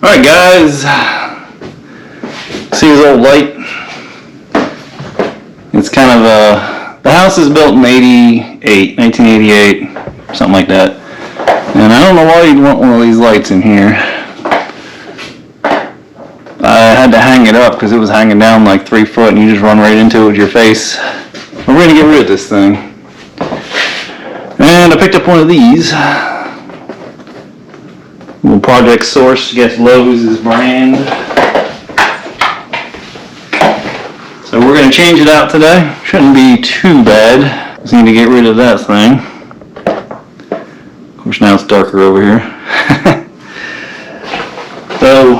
Alright guys, see this old light? It's kind of the house is built in 1988, something like that. And I don't know why you'd want one of these lights in here. I had to hang it up because it was hanging down like 3 foot and you just run right into it with your face. We're going to get rid of this thing. And I picked up one of these. Little Project Source, I guess Lowe's brand. So we're going to change it out today. Shouldn't be too bad. Just need to get rid of that thing. Of course now it's darker over here. So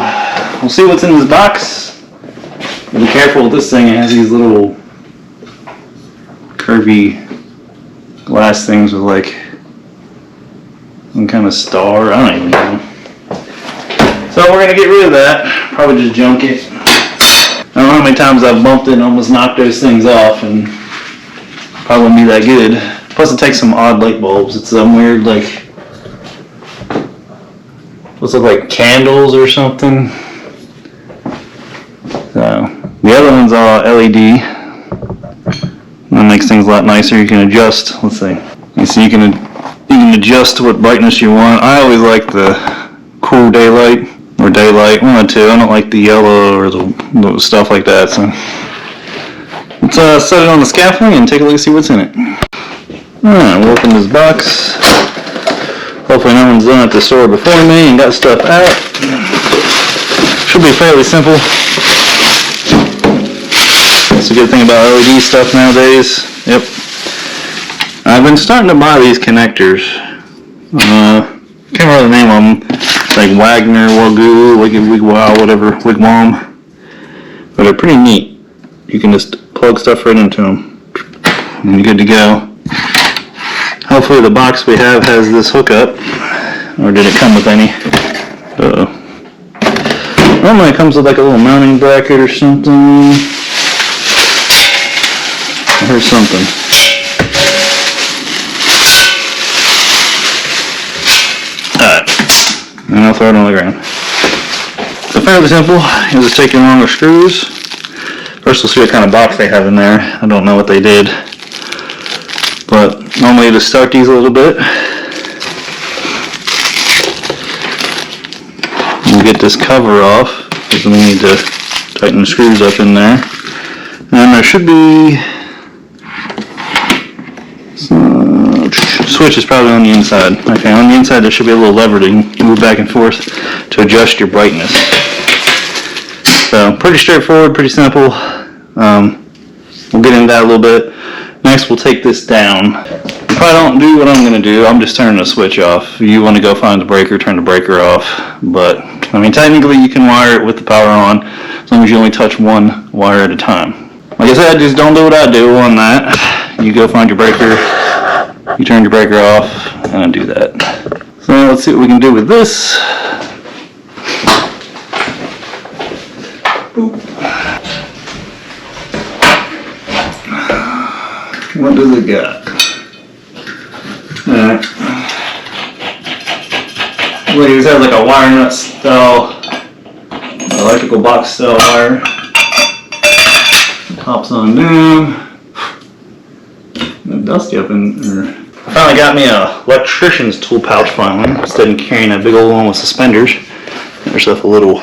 we'll see what's in this box. Be careful with this thing, it has these little curvy glass things with like some kind of star, I don't even know. So we're going to get rid of that, probably just junk it. I don't know how many times I've bumped it and almost knocked those things off, and probably wouldn't be that good. Plus it takes some odd light bulbs. It's some weird like, looks like candles or something. So the other one's all LED. That makes things a lot nicer. You can adjust, let's see. You see you can adjust what brightness you want. I always like the cool daylight. Or daylight, one of the two. I don't like the yellow or the stuff like that. So let's set it on the scaffolding and take a look and see what's in it. Alright, we'll open this box. Hopefully no one's done it at the store before me and got stuff out. Should be fairly simple. That's a good thing about LED stuff nowadays. Yep. I've been starting to buy these connectors. Can't remember the name of them. Like Wagner, Wagoo, Wigwam, whatever, Wigwam. But they're pretty neat. You can just plug stuff right into them. And you're good to go. Hopefully the box we have has this hookup. Or did it come with any? Normally it comes with like a little mounting bracket or something. I heard something. And I'll throw it on the ground. So fairly simple. You just take your longer screws. First we'll see what kind of box they have in there. I don't know what they did. But normally you just start these a little bit. We'll get this cover off because we need to tighten the screws up in there. And there should be switch is probably on the inside. Okay, on the inside there should be a little lever that you can move back and forth to adjust your brightness. So pretty straightforward, pretty simple. We'll get into that a little bit. Next we'll take this down. If I don't do what I'm going to do, I'm just turning the switch off. If you want to go find the breaker, turn the breaker off. But I mean technically you can wire it with the power on as long as you only touch one wire at a time. Like I said, just don't do what I do on that. You go find your breaker. You turn your breaker off and do that. So let's see what we can do with this. Boop. What does it got? Alright. Look, this has like a wire nut style, electrical box style wire. Pops on down. Dusty up in there. I finally got me a electrician's tool pouch finally, instead of carrying a big old one with suspenders. There's a little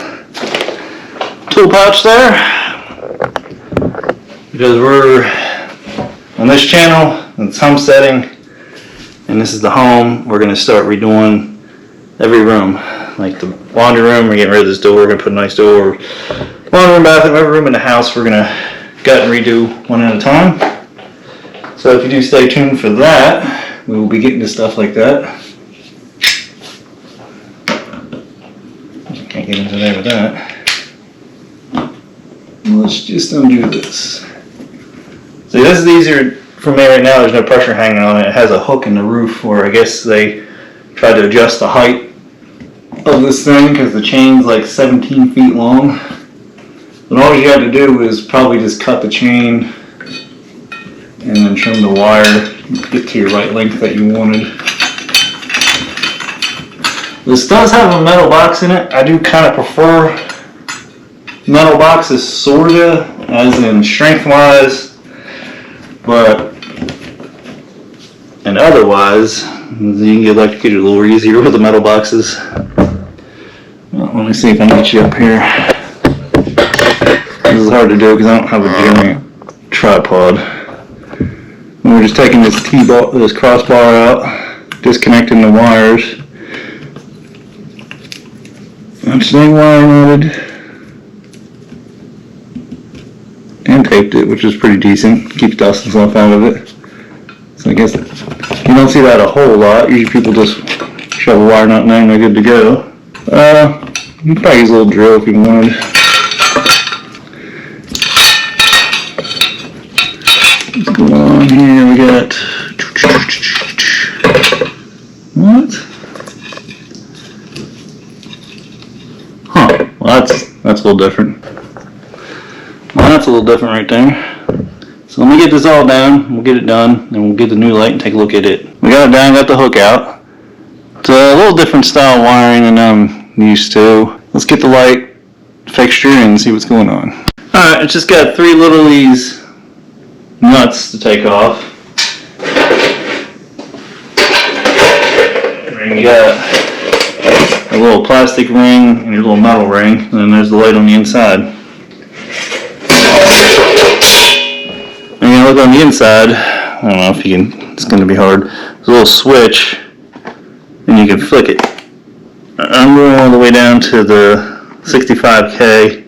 tool pouch there. Because we're on this channel, it's home setting, and this is the home. We're going to start redoing every room. Like the laundry room, we're getting rid of this door, we're going to put a nice door. Laundry room, bathroom, every room in the house, we're going to gut and redo one at a time. So if you do stay tuned for that, we will be getting to stuff like that. Can't get into there with that. Let's just undo this. See, this is easier for me right now. There's no pressure hanging on it. It has a hook in the roof where I guess they tried to adjust the height of this thing because the chain's like 17 feet long. But all you had to do is probably just cut the chain and then trim the wire, get to your right length that you wanted. This does have a metal box in it. I do kind of prefer metal boxes, sorta, as in strength-wise, but and otherwise, you can get electrocuted a little easier with the metal boxes. Well, let me see if I can get you up here. This is hard to do because I don't have a giant tripod. We're just taking this this crossbar out, disconnecting the wires. I'm staying wire knotted and taped it, which is pretty decent. Keeps dust and stuff out of it. So I guess you don't see that a whole lot. Usually people just shove a wire knot in there and they're good to go. You can probably use a little drill if you wanted. What's going on here? We got what? Huh? Well, that's a little different. Well, that's a little different right there. So let me get this all down, we'll get it done, and we'll get the new light and take a look at it. We got it down, got the hook out. It's a little different style wiring than I'm used to. Let's get the light fixture and see what's going on. Alright, it's just got 3 little these nuts to take off. And you got a little plastic ring and your little metal ring, and then there's the light on the inside. Look on the inside, I don't know if you can, it's going to be hard. There's a little switch and you can flick it. I'm going all the way down to the 65K.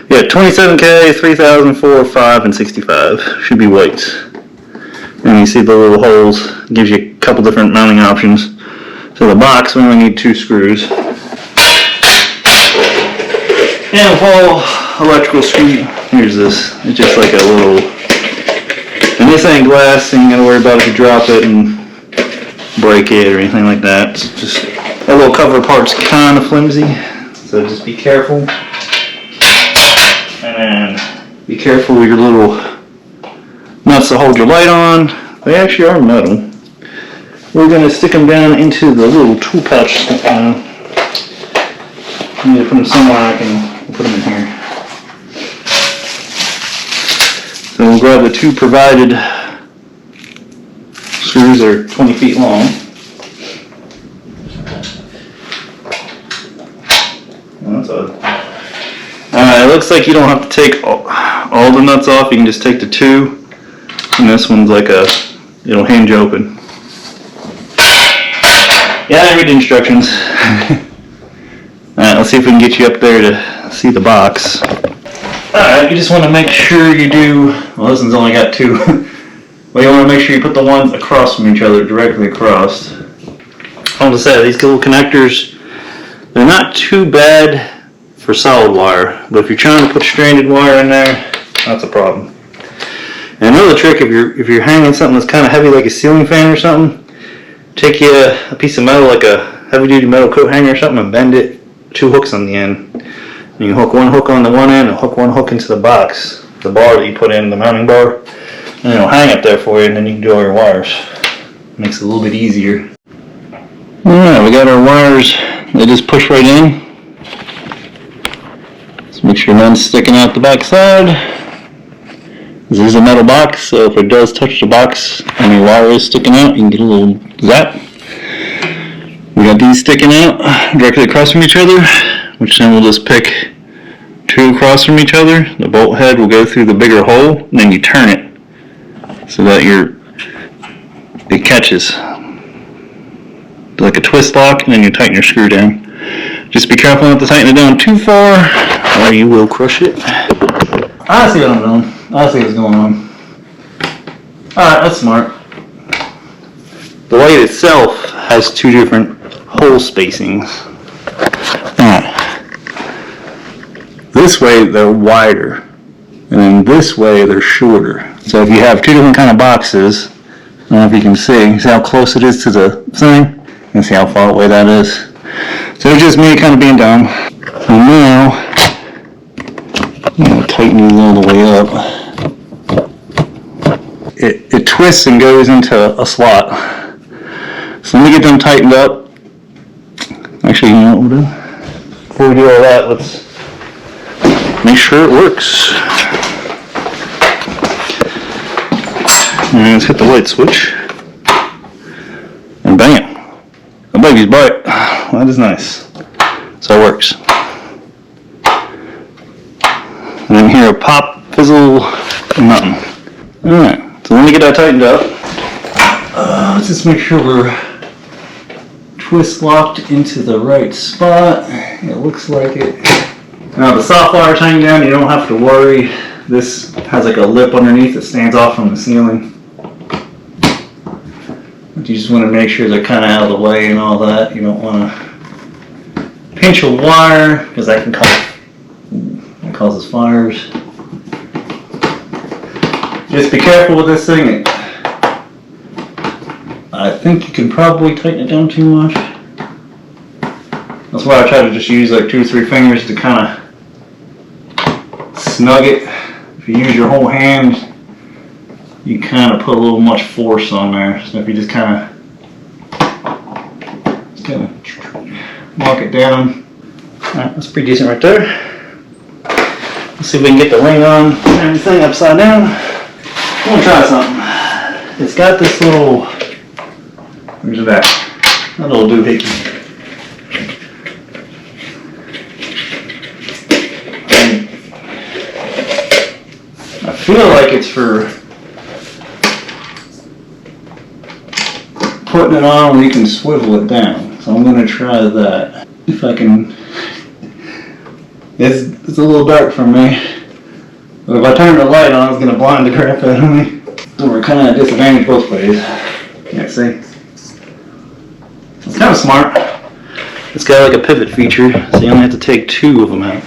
Yeah, 27K, 3000, 4, 5, and 65 should be whites. And you see the little holes, gives you a couple different mounting options. So the box, we only need 2 screws. And a whole electrical screw, here's this, it's just like a little. And this ain't glass, so you ain't gotta worry about if you drop it and break it or anything like that. It's just that little cover part's kind of flimsy, so just be careful. And then be careful with your little nuts to hold your light on. They actually are metal. We're gonna stick them down into the little tool pouch. I need to put them somewhere I can put them in here. So we'll grab the 2 provided screws that are 20 feet long. Well, that's odd. It looks like you don't have to take all the nuts off. You can just take the 2. And this one's like it'll hinge open. Yeah, I read the instructions. Alright, let's see if we can get you up there to see the box. Alright, you just want to make sure you do, well, this one's only got 2. Well, you want to make sure you put the ones across from each other, directly across. I want to say, these little connectors, they're not too bad for solid wire, but if you're trying to put stranded wire in there, that's a problem. And another trick, if you're hanging something that's kind of heavy, like a ceiling fan or something, take you a piece of metal, like a heavy-duty metal coat hanger or something, and bend it, 2 hooks on the end. You can hook 1 hook on the one end and hook 1 hook into the box, the bar that you put in, the mounting bar, and it'll hang up there for you, and then you can do all your wires. Makes it a little bit easier. Alright, we got our wires, they just push right in. Just make sure none's sticking out the back side. This is a metal box, so if it does touch the box and your wire is sticking out, you can get a little zap. We got these sticking out directly across from each other, which then we'll just pick 2 across from each other. The bolt head will go through the bigger hole, and then you turn it so that it catches. Like a twist lock, and then you tighten your screw down. Just be careful not to tighten it down too far, or you will crush it. I see what I'm doing. I see what's going on. Alright, that's smart. The light itself has 2 different hole spacings. This way they're wider, and then this way they're shorter. So if you have 2 different kind of boxes, I don't know if you can see how close it is to the thing, and see how far away that is. So it's just me kind of being dumb. And now, I'm going to tighten these all the way up. It twists and goes into a slot. So let me get them tightened up. what we'll do. Before we do all that, let's make sure it works. And let's hit the light switch. And bam! The baby's bright. That is nice. So it works. And then here a pop, fizzle, nothing. Alright, so let me get that tightened up. Let's just make sure we're twist locked into the right spot. It looks like it. Now the soft wire's hanging down, you don't have to worry. This has like a lip underneath that stands off from the ceiling. But you just want to make sure they're kind of out of the way and all that. You don't want to pinch a wire because that can causes fires. Just be careful with this thing. I think you can probably tighten it down too much. That's why I try to just use like 2 or 3 fingers to kind of snug it. If you use your whole hand, you kind of put a little much force on there. So if you just kind of mark it down. Alright, that's pretty decent right there. Let's see if we can get the ring on and everything upside down. I'm gonna try something. It's got this little, where's it at? That little doohickey. I feel like it's for putting it on where you can swivel it down. So I'm gonna try that. If I can. It's a little dark for me. But if I turn the light on, it's going to blind the crap out of me. So we're kind of at a disadvantage both ways. Yeah, see? It's kind of smart. It's got like a pivot feature, so you only have to take 2 of them out.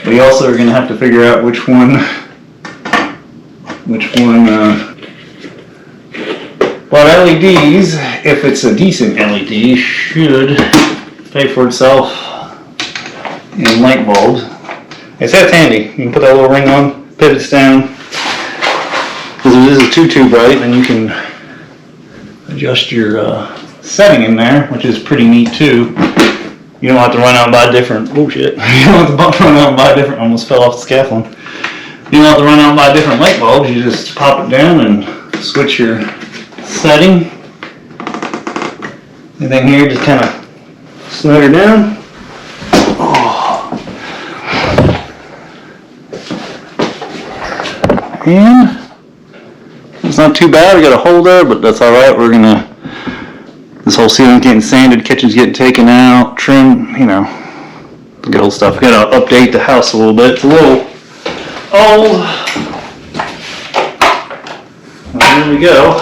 But you also are going to have to figure out which one. But LEDs, if it's a decent LED, should pay for itself in light bulbs. It's that handy. You can put that little ring on, pivots down. Because if this is too bright, then you can adjust your setting in there, which is pretty neat too. You don't have to run out and buy different. Oh shit! You don't have to run out and buy different. Almost fell off the scaffolding. You don't have to run out and buy different light bulbs. You just pop it down and switch your setting. Anything here, just kind of snug her down. And it's not too bad. We got a hole there, but that's all right. We're gonna. This whole ceiling's getting sanded, kitchen's getting taken out, trim. You know, the good old stuff. We gotta update the house a little bit. It's a little old. There we go.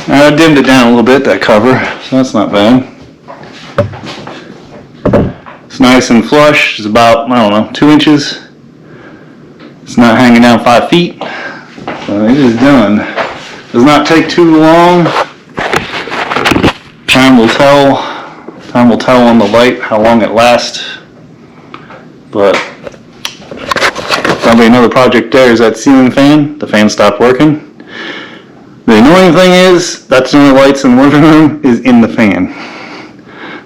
I dimmed it down a little bit, that cover, so that's not bad. It's nice and flush. It's about, I don't know, 2 inches. It's not hanging down 5 feet. So it is done. Does not take too long. Time will tell. Time will tell on the light how long it lasts. But probably another project there is that ceiling fan. The fan stopped working. The annoying thing is that's the only lights in the living room is in the fan.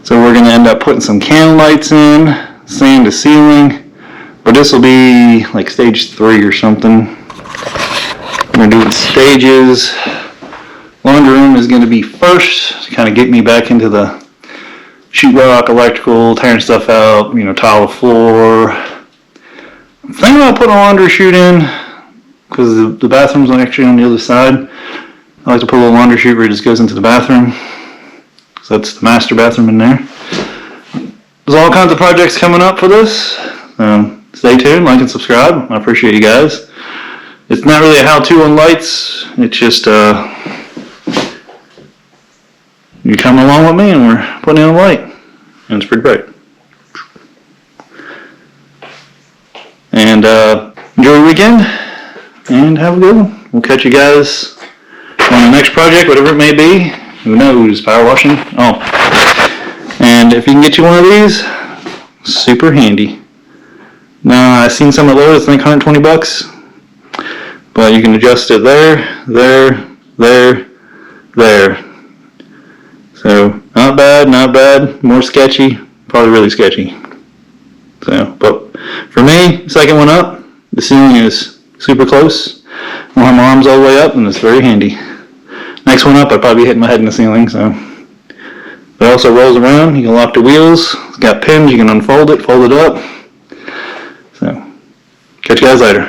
So we're going to end up putting some can lights in, sand the ceiling. But this will be like stage 3 or something. We're going to do it in stages. Laundry room is going to be first to kind of get me back into the sheetrock, electrical, tearing stuff out, you know, tile the floor. I'm thinking about putting a laundry chute in because the bathroom's actually on the other side. I like to put a little laundry chute where it just goes into the bathroom. So that's the master bathroom in there. There's all kinds of projects coming up for this. Stay tuned, like and subscribe. I appreciate you guys. It's not really a how-to on lights. It's just you're coming along with me and we're putting in a light. And it's pretty bright. And enjoy your weekend and have a good one. We'll catch you guys on the next project, whatever it may be. Who knows? Power washing. Oh. And if you can get you one of these, super handy. Now, I've seen some at Lowe's, I think $120. But you can adjust it there. So, not bad, more sketchy. probably really sketchy. So, but for me, second one up, the ceiling is super close. I don't have my arms all the way up, and it's very handy. Next one up, I'd probably hit my head in the ceiling, so. But it also rolls around, you can lock the wheels, it's got pins, you can unfold it, fold it up. So, catch you guys later.